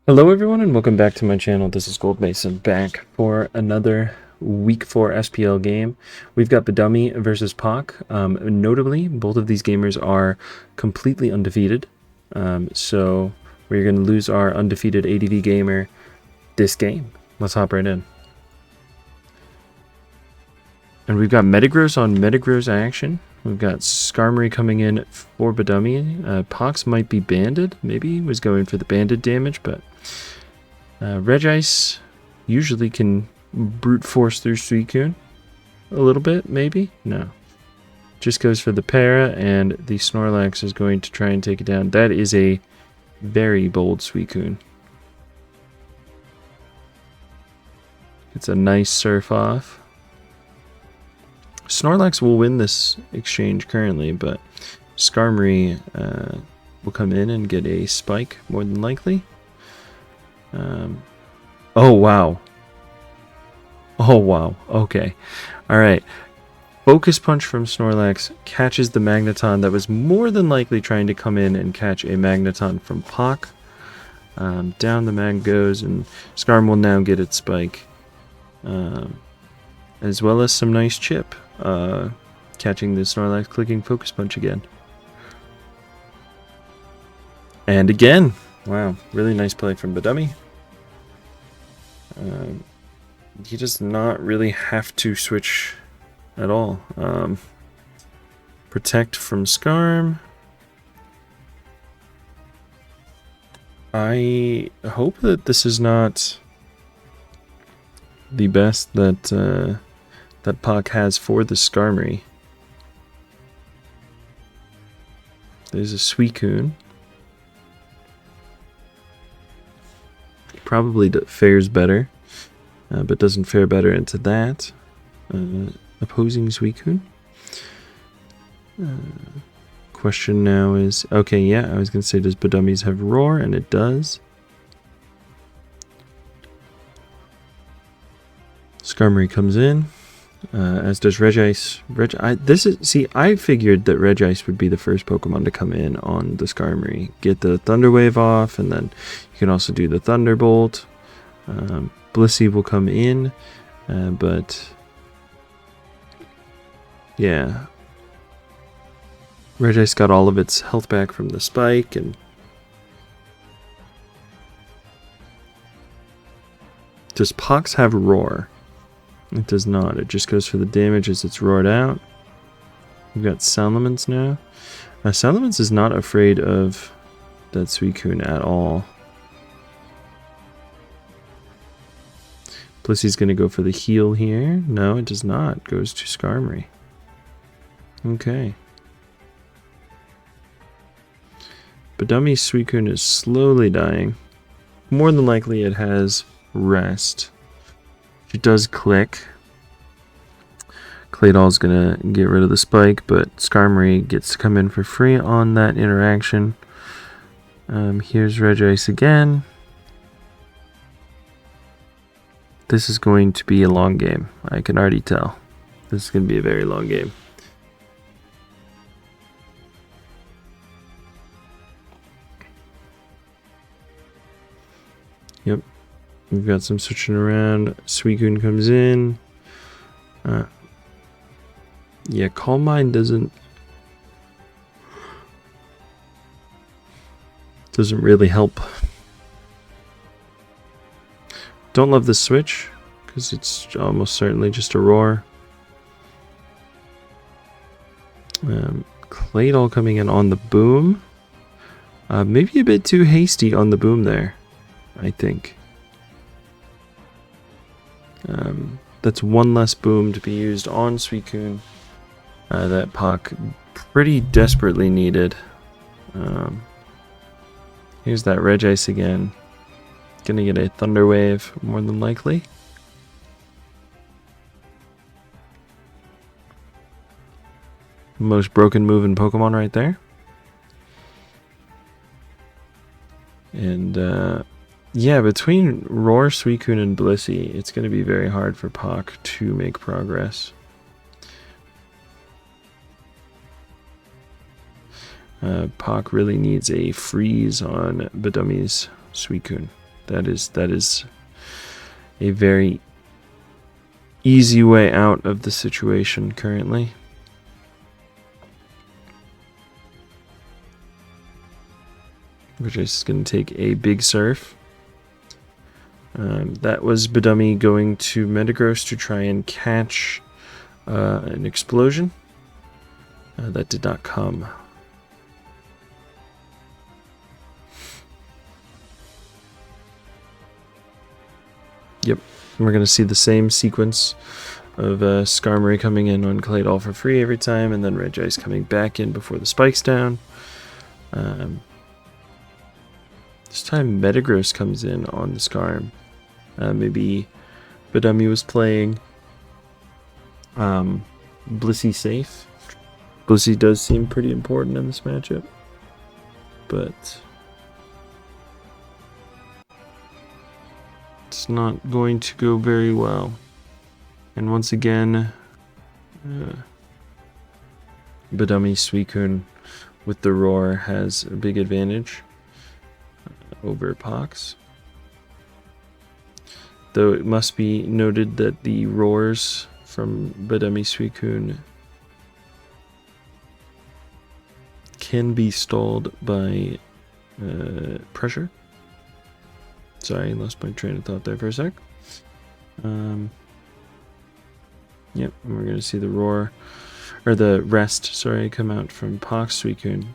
Hello everyone and welcome back to my channel. This is Gold Mason back for another Week 4 SPL game. We've got baddummy versus Pac. Notably, both of these gamers are completely undefeated. So we're going to lose our undefeated ADV gamer this game. Let's hop right in. And we've got Metagross on Metagross action. We've got Skarmory coming in for baddummy. Pox might be banded. Maybe he was going for the banded damage, but Regice usually can brute force through Suicune a little bit, maybe? No. Just goes for the para, and the Snorlax is going to try and take it down. That is a very bold Suicune. It's a nice surf off. Snorlax will win this exchange currently, but Skarmory will come in and get a spike more than likely. Oh wow. Oh wow. Okay. Alright. Focus Punch from Snorlax catches the Magneton that was more than likely trying to come in and catch a Magneton from Pac. Down the mag goes, and Skarm will now get its spike. As well as some nice chip. Catching the Snorlax clicking Focus Punch again. And again. Wow, really nice play from baddummy. He does not really have to switch at all. Protect from Skarm. I hope that this is not the best that that Pac has for the Skarmory. There's a Suicune. Probably fares better, but doesn't fare better into that. Opposing Suicune. Question now is, okay, yeah, I was going to say, does baddummies have Roar? And it does. Skarmory comes in, as does Regice. I figured that Regice would be the first Pokemon to come in on the Skarmory. Get the Thunder Wave off, and then you can also do the Thunderbolt. Blissey will come in, but yeah. Regice got all of its health back from the spike, and does Pox have Roar? It does not. It just goes for the damage as it's roared out. We've got Salamence now. Salamence is not afraid of that Suicune at all. Blissey's going to go for the heal here. No, it does not. It goes to Skarmory. Okay. Baddummy's Suicune is slowly dying. More than likely it has rest. It does click. Claydol's gonna get rid of the spike, but Skarmory gets to come in for free on that interaction. Here's Regice again. This is going to be a long game. I can already tell. This is going to be a very long game. Yep. We've got some switching around. Suicune comes in. Yeah, Calm Mind doesn't really help. Don't love the switch, because it's almost certainly just a Roar. Claydol coming in on the boom. Maybe a bit too hasty on the boom there, I think. That's one less boom to be used on Suicune that Pac pretty desperately needed. Here's that Regice again. Gonna get a Thunder Wave, more than likely. Most broken move in Pokemon right there. And yeah, between Roar, Suicune, and Blissey, it's going to be very hard for Pac to make progress. Pac really needs a freeze on baddummy's Suicune. That is a very easy way out of the situation currently. Which is going to take a big surf. That was baddummy going to Metagross to try and catch an explosion. That did not come. Yep, we're going to see the same sequence of Skarmory coming in on Claydol for free every time, and then Regice coming back in before the spike's down. This time Metagross comes in on the Skarm. Maybe baddummy was playing Blissey safe. Blissey does seem pretty important in this matchup, but it's not going to go very well. And once again, baddummy Suicune with the roar has a big advantage over Pox. Though it must be noted that the roars from baddummy Suicune can be stalled by pressure. Sorry, lost my train of thought there for a sec. Yep, and we're going to see the roar, or the rest, sorry, come out from Pox Suicune.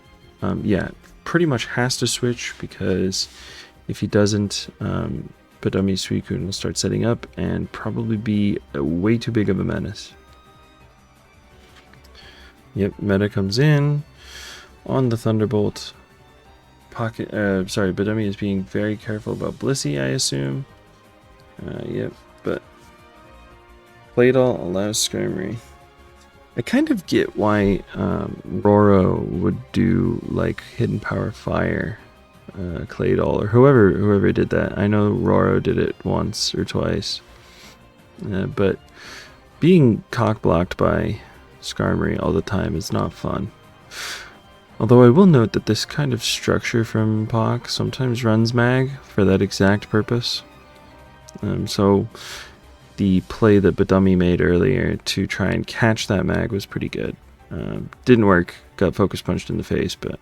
Yeah, pretty much has to switch, because if he doesn't, baddummy Suicune will start setting up and probably be way too big of a menace. Yep, meta comes in on the Thunderbolt. Baddummy is being very careful about Blissey, I assume. Yep, but Claydol allows Skarmory. I kind of get why Roro would do like Hidden Power Fire Claydol, or whoever did that. I know Roro did it once or twice, but being cock-blocked by Skarmory all the time is not fun. Although I will note that this kind of structure from Pock sometimes runs mag for that exact purpose. So the play that baddummy made earlier to try and catch that mag was pretty good. Didn't work, got focus punched in the face, but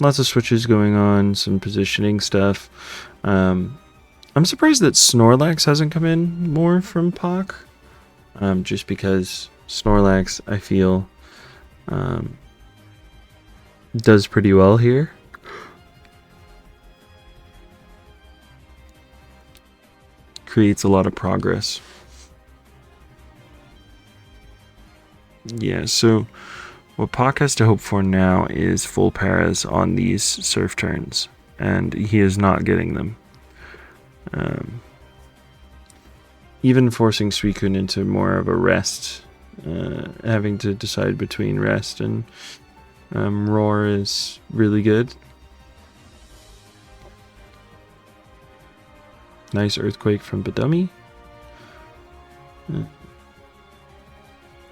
lots of switches going on, some positioning stuff. I'm surprised that Snorlax hasn't come in more from Pock, just because Snorlax, I feel, does pretty well here. Creates a lot of progress. Yeah, so what Pock has to hope for now is full paras on these surf turns, and he is not getting them. Even forcing Suicune into more of a rest, having to decide between rest and roar is really good. Nice earthquake from baddummy.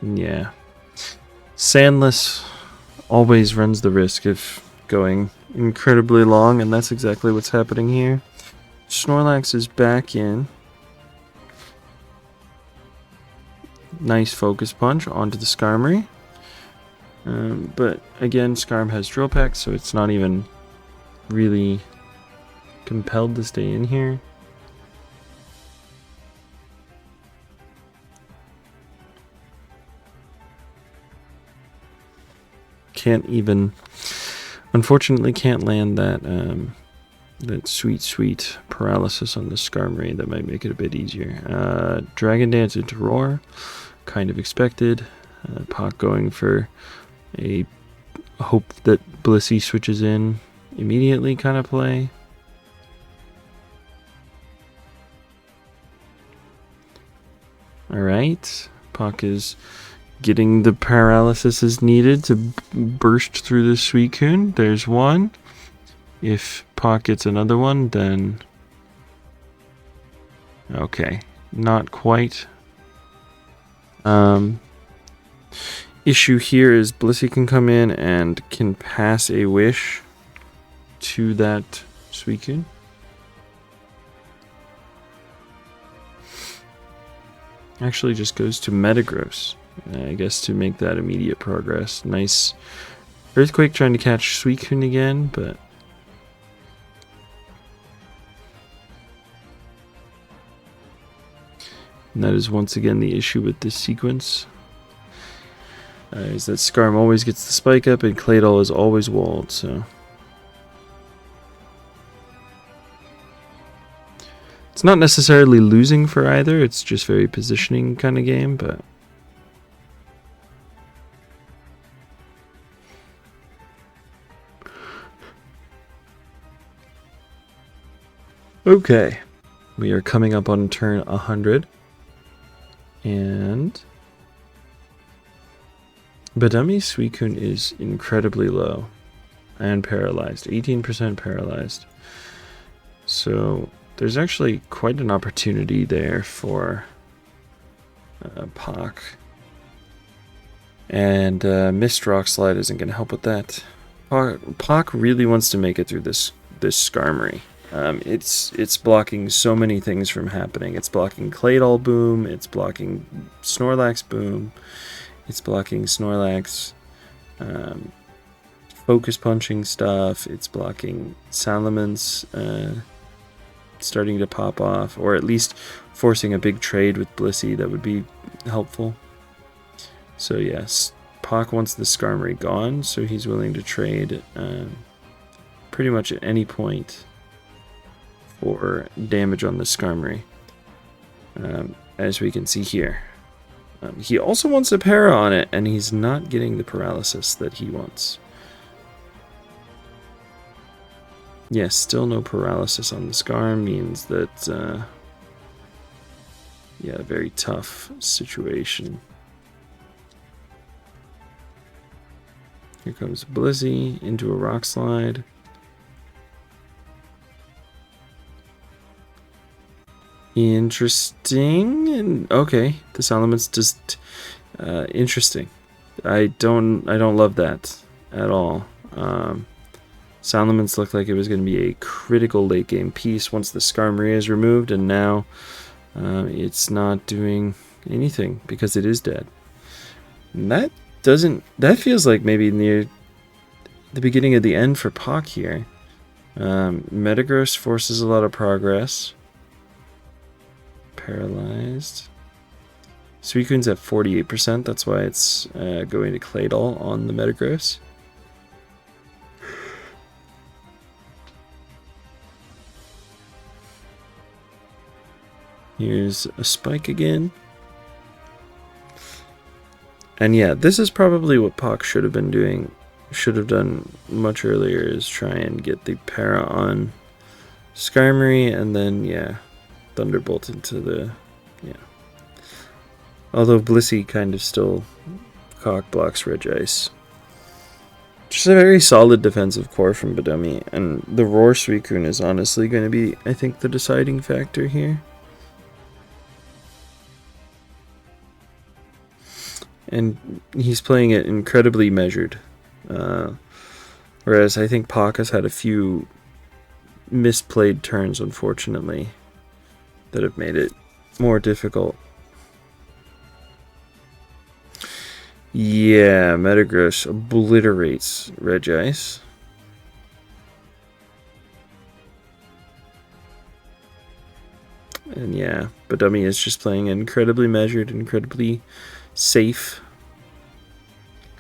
Yeah. Sandless always runs the risk of going incredibly long, and that's exactly what's happening here. Snorlax is back in. Nice focus punch onto the Skarmory. But again, Skarm has Drill Peck, so it's not even really compelled to stay in here. Unfortunately can't land that that sweet paralysis on the Skarmory. That might make it a bit easier. Dragon Dance into Roar, kind of expected. Pock going for a hope that Blissey switches in immediately kind of play. Alright, Pock is getting the paralysis is needed to burst through the Suicune. There's one. If Pock gets another one, then okay, not quite. Issue here is Blissey can come in and can pass a wish to that Suicune. Actually just goes to Metagross, I guess, to make that immediate progress. Nice Earthquake trying to catch Suicune again, but and that is once again the issue with this sequence. Is that Skarm always gets the spike up and Claydol is always walled, so it's not necessarily losing for either, it's just very positioning kind of game, but okay. We are coming up on turn 100. And baddummy Suicune is incredibly low and paralyzed, 18% paralyzed. So there's actually quite an opportunity there for Pak. And Mist Rock Slide isn't going to help with that. Pak really wants to make it through this Skarmory. It's blocking so many things from happening. It's blocking Claydol Boom, it's blocking Snorlax Boom, it's blocking Snorlax focus punching stuff, it's blocking Salamence starting to pop off, or at least forcing a big trade with Blissey that would be helpful. So yes, Pak wants the Skarmory gone, so he's willing to trade pretty much at any point for damage on the Skarmory, as we can see here. He also wants a para on it, and he's not getting the paralysis that he wants. Yes, still no paralysis on the Skarm means that, yeah, very tough situation. Here comes Blissey into a Rock Slide. Interesting. And okay, the Salamence just interesting. I don't love that at all. Salamence looked like it was going to be a critical late game piece once the Skarmory is removed, and now it's not doing anything because it is dead. And that feels like maybe near the beginning of the end for Pak here. Metagross forces a lot of progress. Paralyzed. Suicune's at 48%, that's why it's going to Claydol on the Metagross. Here's a spike again. And yeah, this is probably what Pak should have been doing, should have done much earlier, is try and get the para on Skarmory, and then, yeah, Thunderbolt into the, yeah. Although Blissey kind of still cock blocks Regice. Just a very solid defensive core from baddummy, and the Roar Suicune is honestly going to be, I think, the deciding factor here. And he's playing it incredibly measured. Whereas I think Pak has had a few misplayed turns, unfortunately, that have made it more difficult. Yeah, Metagross obliterates Regice. And yeah, baddummy is just playing incredibly measured, incredibly safe.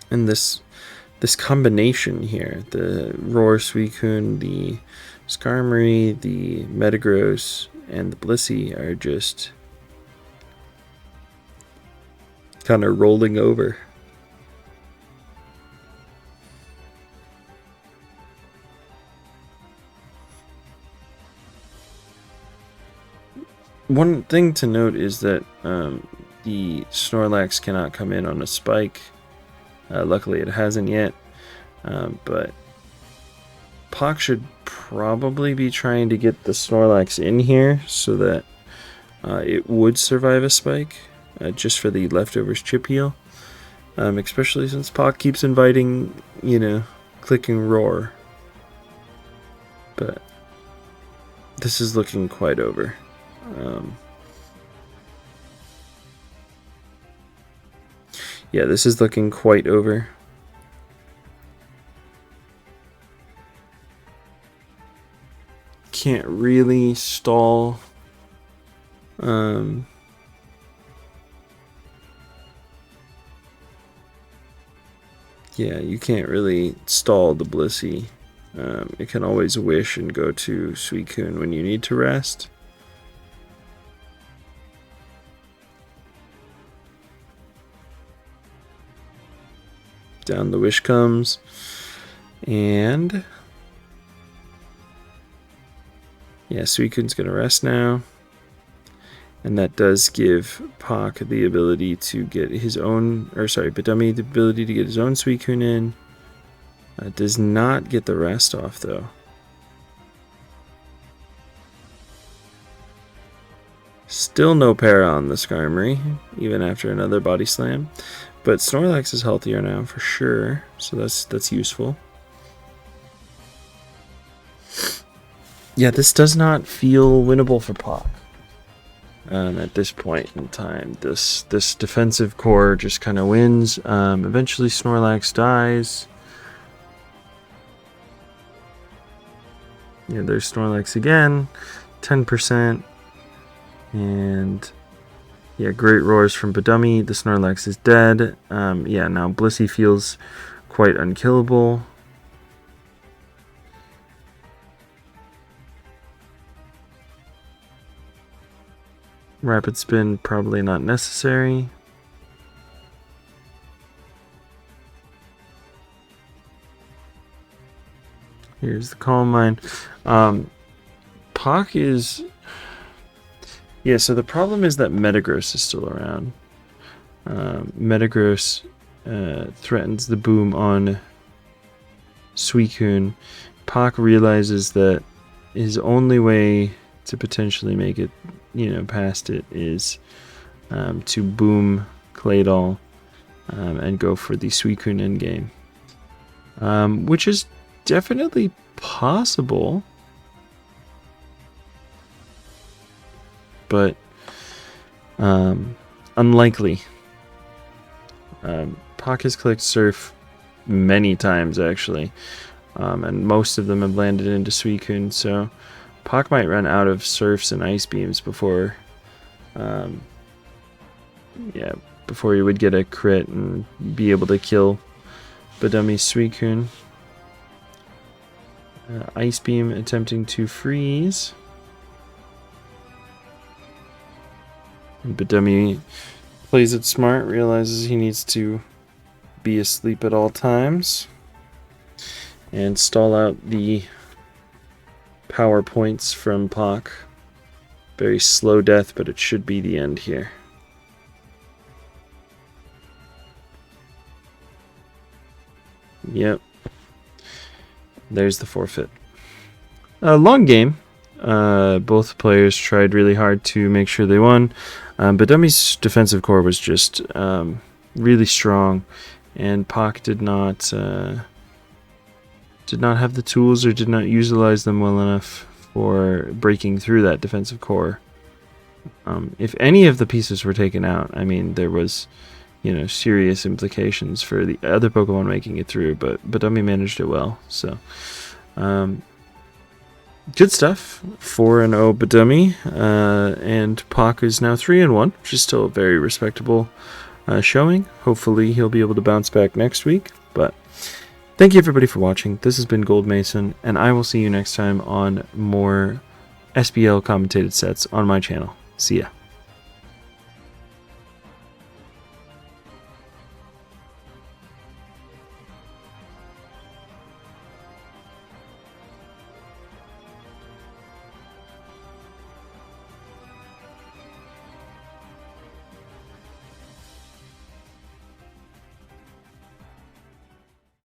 And this combination here, the Roar Suicune, the Skarmory, the Metagross, and the Blissey are just kind of rolling over. One thing to note is that the Snorlax cannot come in on a spike. Luckily it hasn't yet, but Pak should probably be trying to get the Snorlax in here so that it would survive a spike, just for the leftovers chip heal, especially since Pak keeps inviting, you know, clicking Roar. but this is looking quite over. Yeah, this is looking quite over. Can't really stall. Yeah, you can't really stall the Blissey. It can always wish and go to Suicune when you need to rest. Down the wish comes. And yeah, Suicune's gonna rest now. And that does give Pak the ability to get his own, or sorry, baddummy the ability to get his own Suicune in. Does not get the rest off though. Still no para on the Skarmory, even after another body slam. But Snorlax is healthier now for sure, so that's useful. Yeah, this does not feel winnable for Pak. At this point in time, this defensive core just kind of wins. Eventually, Snorlax dies. Yeah, there's Snorlax again, 10%, and yeah, great roars from baddummy. The Snorlax is dead. Yeah, now Blissey feels quite unkillable. Rapid spin probably not necessary. Here's the Calm Mind. Pak is... Yeah, so the problem is that Metagross is still around. Metagross threatens the boom on Suicune. Pak realizes that his only way to potentially make it, past it is to boom Claydol and go for the Suicune endgame, which is definitely possible, but unlikely. Pak has clicked Surf many times actually, and most of them have landed into Suicune, so Pak might run out of Surfs and Ice Beams before before he would get a crit and be able to kill baddummy Suicune. Ice Beam attempting to freeze. And baddummy plays it smart, realizes he needs to be asleep at all times and stall out the power points from Pak. Very slow death, but it should be the end here. Yep. There's the forfeit. Long game. Both players tried really hard to make sure they won. Baddummy's defensive core was just really strong, and Pak did not have the tools or did not utilize them well enough for breaking through that defensive core. If any of the pieces were taken out, I mean, there was, serious implications for the other Pokemon making it through, but Baddummy managed it well. So, good stuff. 4-0 Baddummy, and Pak is now 3-1, which is still a very respectable showing. Hopefully, he'll be able to bounce back next week. But thank you everybody for watching. This has been Gold Mason, and I will see you next time on more SPL commentated sets on my channel. See ya.